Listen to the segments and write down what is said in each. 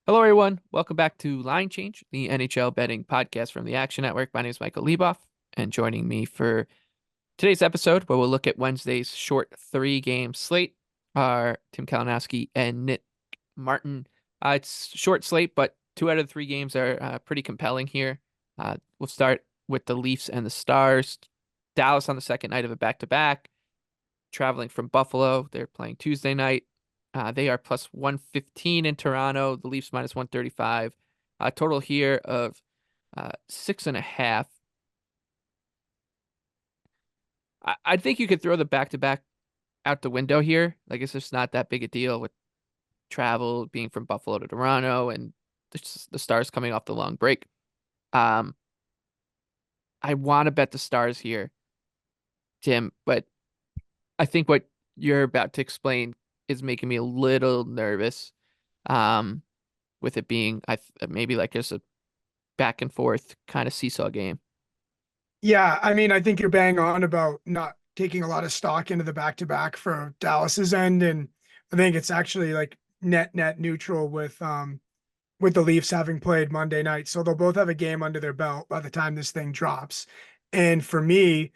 Hello, everyone. Welcome back to Line Change, the NHL betting podcast from the Action Network. My name is Michael Leboff, and joining me for today's episode, where we'll look at Wednesday's short three-game slate, are Tim Kalinowski and Nick Martin. It's short slate, but two out of the three games are pretty compelling here. We'll start with the Leafs and the Stars. Dallas on the second night of a back-to-back, traveling from Buffalo. They're playing Tuesday night. They are plus 115 in Toronto. The Leafs minus 135. Total here of 6.5. I think you could throw the back-to-back out the window here. Like, it's just not that big a deal with travel being from Buffalo to Toronto and the Stars coming off the long break. Um, I want to bet the Stars here, Tim, but I think what you're about to explain is making me a little nervous. Um, with it being maybe like just a back and forth kind of seesaw game. Yeah, I mean, I think you're bang on about not taking a lot of stock into the back-to-back for Dallas's end, and I think it's actually like net neutral with the Leafs having played Monday night. So they'll both have a game under their belt by the time this thing drops. And for me,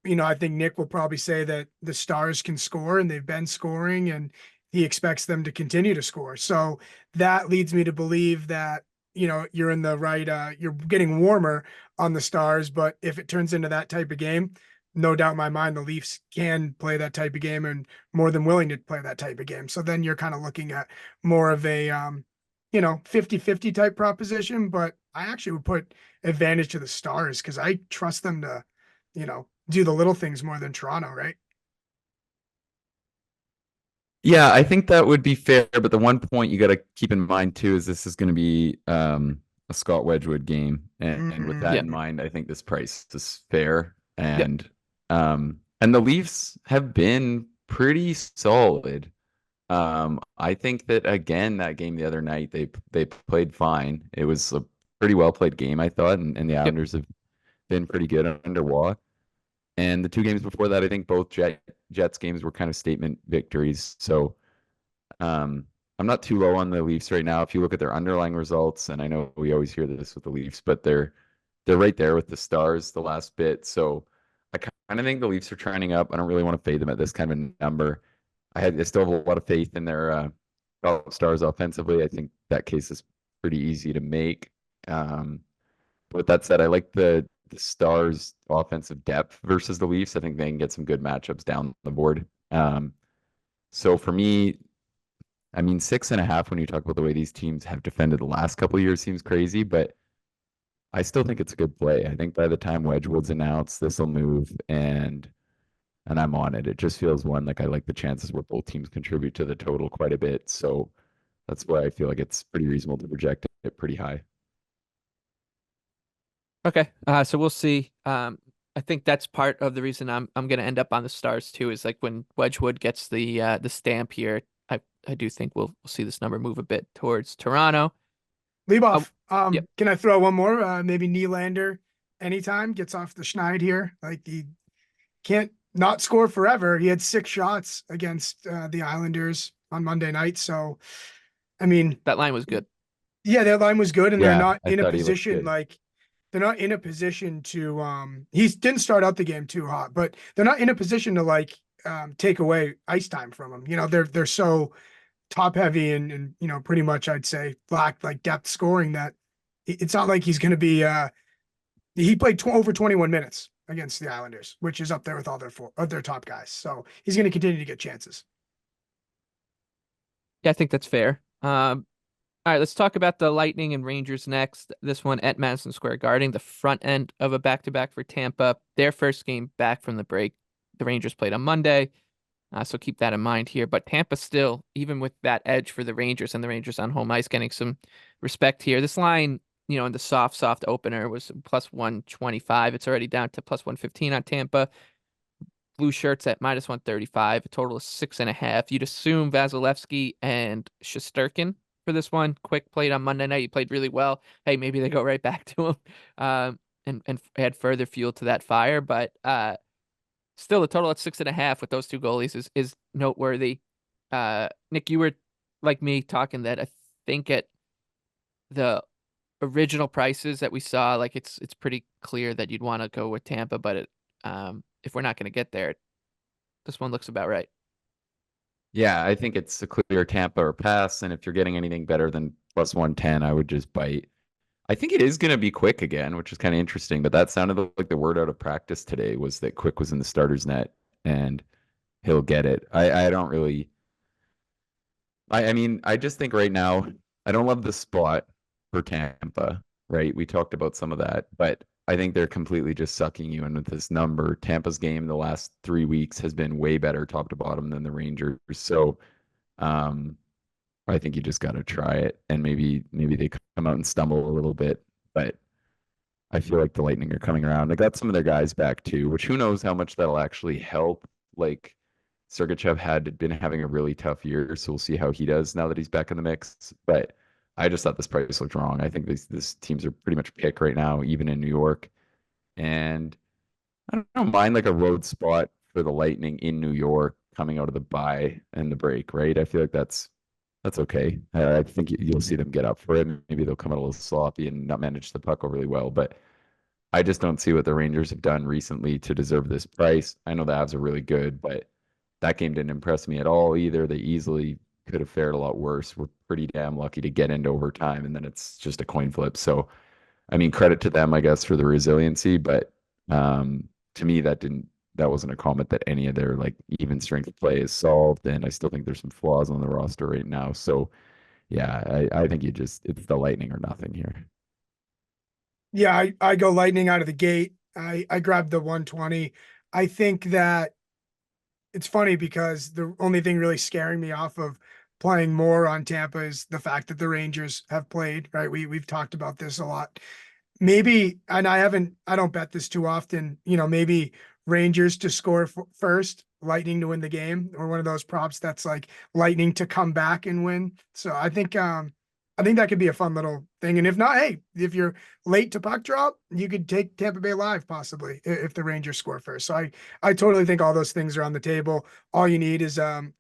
I think Nick will probably say that the Stars can score and they've been scoring and he expects them to continue to score. So that leads me to believe that, you're in the right, you're getting warmer on the Stars. But if it turns into that type of game, no doubt in my mind, the Leafs can play that type of game and more than willing to play that type of game. So then you're kind of looking at more of a, 50-50 type proposition. But I actually would put advantage to the Stars because I trust them to, do the little things more than Toronto, right? Yeah, I think that would be fair, but the one point you got to keep in mind too is this is going to be a Scott Wedgwood game, and with that Yeah, in mind, I think this price is fair, yeah. and the Leafs have been pretty solid. I think that again, that game the other night, they played fine. It was a pretty well played game, I thought, and the Yep. Islanders have been pretty good under Waugh. And the two games before that, I think both Jets games were kind of statement victories. So I'm not too low on the Leafs right now. If you look at their underlying results, and I know we always hear this with the Leafs, but they're right there with the Stars the last bit. So I kind of think the Leafs are trending up. I don't really want to fade them at this kind of a number. I still have a lot of faith in their Stars offensively. I think that case is pretty easy to make. Um, with that said, I like the Stars' offensive depth versus the Leafs. I think they can get some good matchups down the board. So for me, I mean, 6.5 when you talk about the way these teams have defended the last couple of years seems crazy, but I still think it's a good play. I think by the time Wedgwood's announced, this will move and I'm on it. It just feels one like I like the chances where both teams contribute to the total quite a bit. So that's why I feel like it's pretty reasonable to project it pretty high. Okay. So we'll see. I think that's part of the reason I'm gonna end up on the Stars too, is like when Wedgwood gets the stamp here, I do think we'll see this number move a bit towards Toronto. Oh, Leboff, yep. can I throw one more? Maybe Nylander anytime gets off the schneid here. Like he can't not score forever. He had 6 shots against the Islanders on Monday night. So, I mean, That line was good. yeah, their line was good and they're Yeah, not I in a thought he looked position good. like they're not in a position to he didn't start out the game too hot, but they're not in a position to like take away ice time from him. They're so top heavy and pretty much I'd say lack like depth scoring that it's not like he's going to be he played over 21 minutes against the Islanders, which is up there with all their top guys. So he's going to continue to get chances. Yeah, I think that's fair. All right, let's talk about the Lightning and Rangers next. This one at Madison Square Garden, the front end of a back-to-back for Tampa. Their first game back from the break. The Rangers played on Monday, so keep that in mind here. But Tampa still, even with that edge for the Rangers and the Rangers on home ice, getting some respect here. This line, in the soft opener was plus 125. It's already down to plus 115 on Tampa. Blue shirts at minus 135, a total of 6.5. You'd assume Vasilevsky and Shesterkin for this one. Quick played on Monday night. He played really well. Hey, maybe they go right back to him and add further fuel to that fire. But still, the total at 6.5 with those two goalies is noteworthy. Nick, you were like me talking that I think at the original prices that we saw, like it's pretty clear that you'd want to go with Tampa, but if we're not going to get there, this one looks about right. Yeah, I think it's a clear Tampa or pass. And if you're getting anything better than plus 110, I would just bite. I think it is going to be Quick again, which is kind of interesting. But that sounded like the word out of practice today was that Quick was in the starter's net and he'll get it. I don't really. I mean, I just think right now, I don't love the spot for Tampa, right? We talked about some of that, but I think they're completely just sucking you in with this number. Tampa's game the last 3 weeks has been way better top to bottom than the Rangers. So um, I think you just got to try it, and maybe they come out and stumble a little bit, but I feel like the Lightning are coming around. They got some of their guys back too, which who knows how much that'll actually help. Like Sergachev had been having a really tough year, so we'll see how he does now that he's back in the mix. But I just thought this price looked wrong. I think these teams are pretty much pick right now, even in New York. And I don't mind like a road spot for the Lightning in New York coming out of the bye and the break, right? I feel like that's okay. I think you'll see them get up for it. Maybe they'll come out a little sloppy and not manage the puck overly well, but I just don't see what the Rangers have done recently to deserve this price. I know the Avs are really good, but that game didn't impress me at all either. They easily could have fared a lot worse. We're pretty damn lucky to get into overtime, and then it's just a coin flip. So, I mean, credit to them, I guess, for the resiliency, but to me, that wasn't a comment that any of their like even strength play is solved, and I still think there's some flaws on the roster right now. So, yeah, I think it's the Lightning or nothing here. Yeah, I go Lightning out of the gate. I grabbed the 120. I think that it's funny because the only thing really scaring me off of playing more on Tampa is the fact that the Rangers have played, right? We've talked about this a lot. Maybe, and I don't bet this too often, maybe Rangers to score first, Lightning to win the game, or one of those props that's like Lightning to come back and win. So I think that could be a fun little thing. And if not, hey, if you're late to puck drop, you could take Tampa Bay live possibly if the Rangers score first. So I totally think all those things are on the table. All you need is down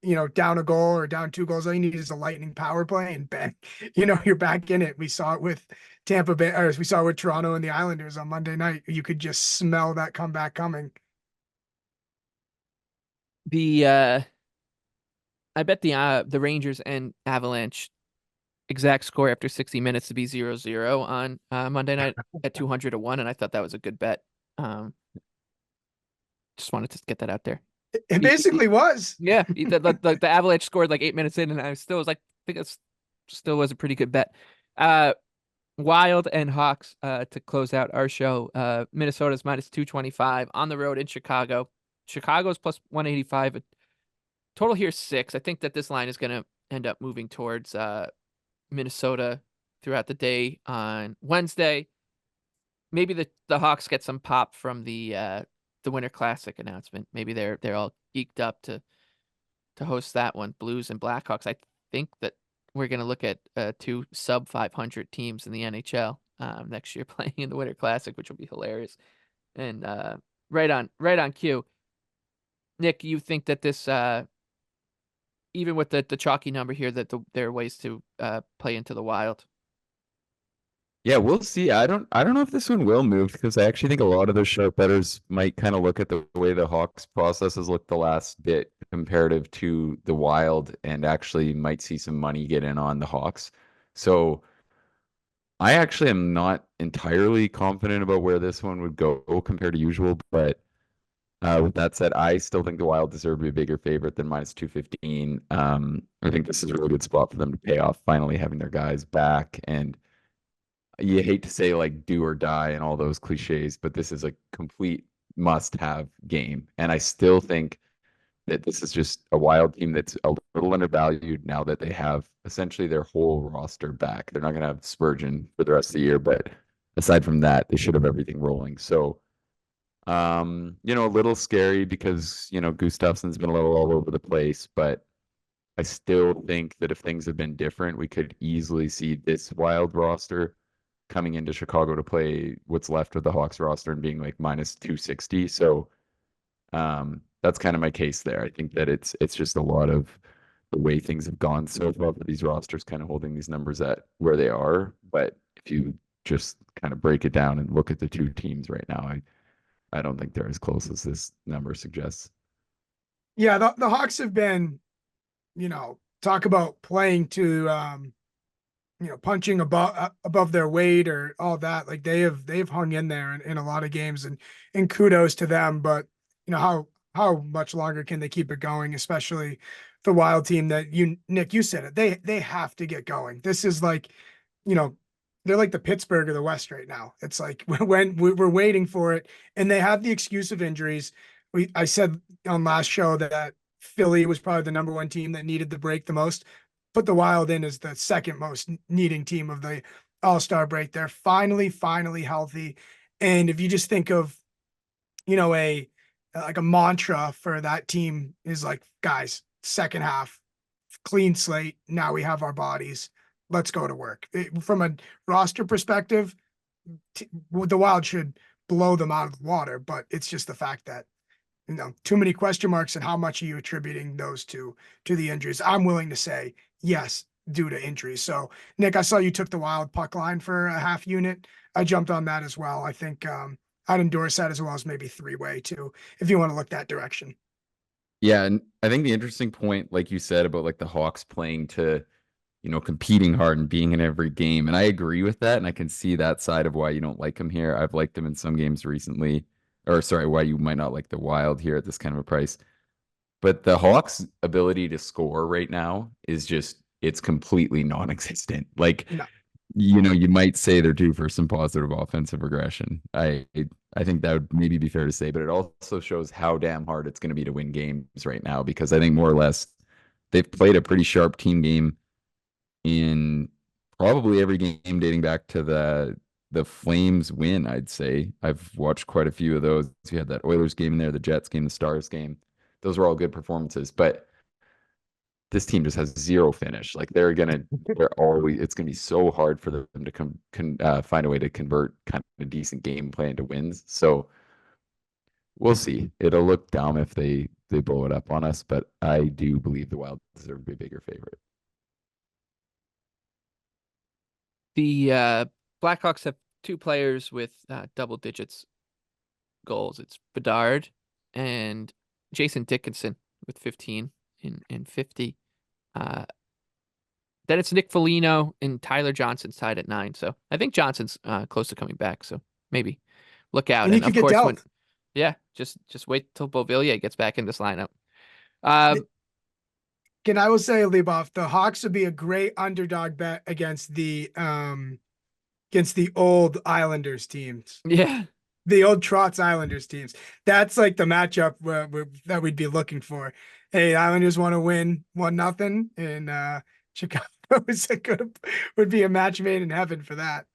a goal or down 2 goals. All you need is a Lightning power play and bang, you're back in it. We saw it with Tampa Bay, or we saw it with Toronto and the Islanders on Monday night. You could just smell that comeback coming. The I bet the Rangers and Avalanche exact score after 60 minutes to be 0-0 on Monday night at 200 to 1, and I thought that was a good bet. Just wanted to get that out there. It basically was. Yeah, the Avalanche scored like 8 minutes in, and I still was like, I think it still was a pretty good bet. Wild and Hawks to close out our show. Minnesota's minus 225 on the road in Chicago. Chicago's plus 185. Total here 6. I think that this line is going to end up moving towards Minnesota throughout the day on Wednesday. Maybe the Hawks get some pop from the Winter Classic announcement. Maybe they're all geeked up to host that one. Blues and Blackhawks. I think that we're going to look at 2 sub 500 teams in the NHL next year playing in the Winter Classic, which will be hilarious. And right on cue. Nick, you think that this even with the chalky number here, that there are ways to play into the Wild? Yeah, we'll see. I don't know if this one will move because I actually think a lot of those sharp bettors might kind of look at the way the Hawks process has looked the last bit comparative to the Wild and actually might see some money get in on the Hawks. So I actually am not entirely confident about where this one would go compared to usual, but with that said, I still think the Wild deserve to be a bigger favorite than minus 215. I think this is a really good spot for them to pay off, finally having their guys back. And you hate to say like do or die and all those cliches, but this is a complete must-have game. And I still think that this is just a Wild team that's a little undervalued now that they have essentially their whole roster back. They're not going to have Spurgeon for the rest of the year, but aside from that, they should have everything rolling. So, a little scary because, Gustafsson's been a little all over the place, but I still think that if things have been different, we could easily see this Wild roster coming into Chicago to play what's left of the Hawks roster and being like minus 260. So that's kind of my case there. I think that it's just a lot of the way things have gone so far for these rosters, kind of holding these numbers at where they are. But if you just kind of break it down and look at the two teams right now, I don't think they're as close as this number suggests. Yeah, the Hawks have been, talk about playing to punching above their weight or all that. Like they've hung in there in a lot of games, and kudos to them. But how much longer can they keep it going, especially the Wild team that Nick, you said it. They have to get going. This is like, you know, they're like the Pittsburgh of the West right now. It's like when we're waiting for it, and they have the excuse of injuries. I said on last show that Philly was probably the number one team that needed the break the most. Put the Wild in as the second most needing team of the All-Star break. They're finally healthy. And if you just think of, a like a mantra for that team is like, guys, second half, clean slate. Now we have our bodies. Let's go to work. From a roster perspective, the Wild should blow them out of the water, but it's just the fact that too many question marks, and how much are you attributing those to the injuries? I'm willing to say yes, due to injuries. So Nick, I saw you took the Wild puck line for a half unit. I jumped on that as well. I think I'd endorse that, as well as maybe three-way too, if you want to look that direction. Yeah, and I think the interesting point, like you said, about like the Hawks playing to, competing hard and being in every game. And I agree with that. And I can see that side of why you don't like them here. I've liked them in some games recently, or sorry, why you might not like the Wild here at this kind of a price. But the Hawks' ability to score right now is just, it's completely non-existent. Like, No. You might say they're due for some positive offensive regression. I think that would maybe be fair to say, but it also shows how damn hard it's going to be to win games right now, because I think more or less they've played a pretty sharp team game in probably every game dating back to the Flames win. I'd say I've watched quite a few of those. We had that Oilers game in there, the Jets game, the Stars game. Those were all good performances, but this team just has zero finish. Like it's gonna be so hard for them to find a way to convert kind of a decent game plan into wins. So we'll see. It'll look dumb if they blow it up on us, but I do believe the Wild deserve to be a bigger favorite. The Blackhawks have two players with double digits goals. It's Bedard and Jason Dickinson with 15 and 50. Then it's Nick Foligno and Tyler Johnson's tied at 9. So I think Johnson's close to coming back. So maybe look out. And he And could of get course, dealt. just wait till Beauvillier gets back in this lineup. Um, Can I will say, Leboff, the Hawks would be a great underdog bet against the old Islanders teams. yeah, The old Trotz Islanders teams. That's like the matchup that we'd be looking for. Hey, Islanders want to win 1-0, and Chicago would be a match made in heaven for that.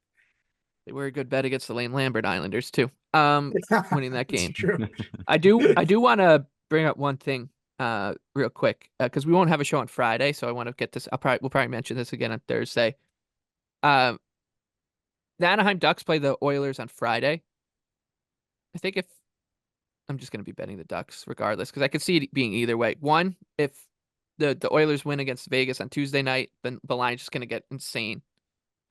they were a good bet against the Lane Lambert Islanders too. Winning that It's game. true. I do want to bring up one thing real quick because we won't have a show on Friday, so I want to get this. We'll probably mention this again on Thursday. The Anaheim Ducks play the Oilers on Friday. I think if I'm just going to be betting the Ducks regardless, because I could see it being either way. One, if the Oilers win against Vegas on Tuesday night, then the line's just going to get insane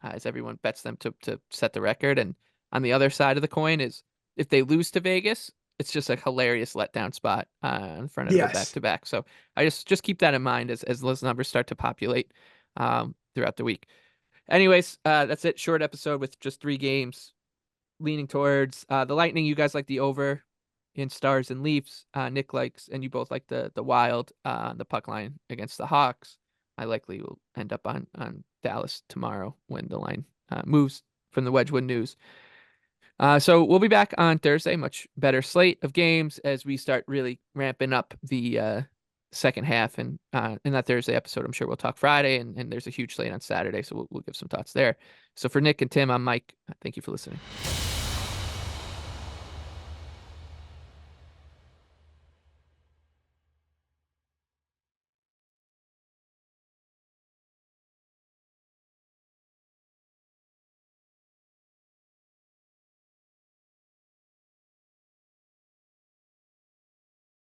as everyone bets them to set the record. And on the other side of the coin is if they lose to Vegas, it's just a hilarious letdown spot in front of a Yes. back-to-back. So I just keep that in mind as those numbers start to populate throughout the week. Anyways, that's it. Short episode with just 3 games. Leaning towards the Lightning. You guys like the over in Stars and Leafs. Nick likes, and you both like the Wild the puck line against the Hawks. I likely will end up on Dallas tomorrow when the line moves from the Wedgwood News. So we'll be back on Thursday. Much better slate of games as we start really ramping up the second half. And in that Thursday episode, I'm sure we'll talk Friday, and there's a huge slate on Saturday, so we'll give some thoughts there. So for Nick and Tim, I'm Mike. Thank you for listening.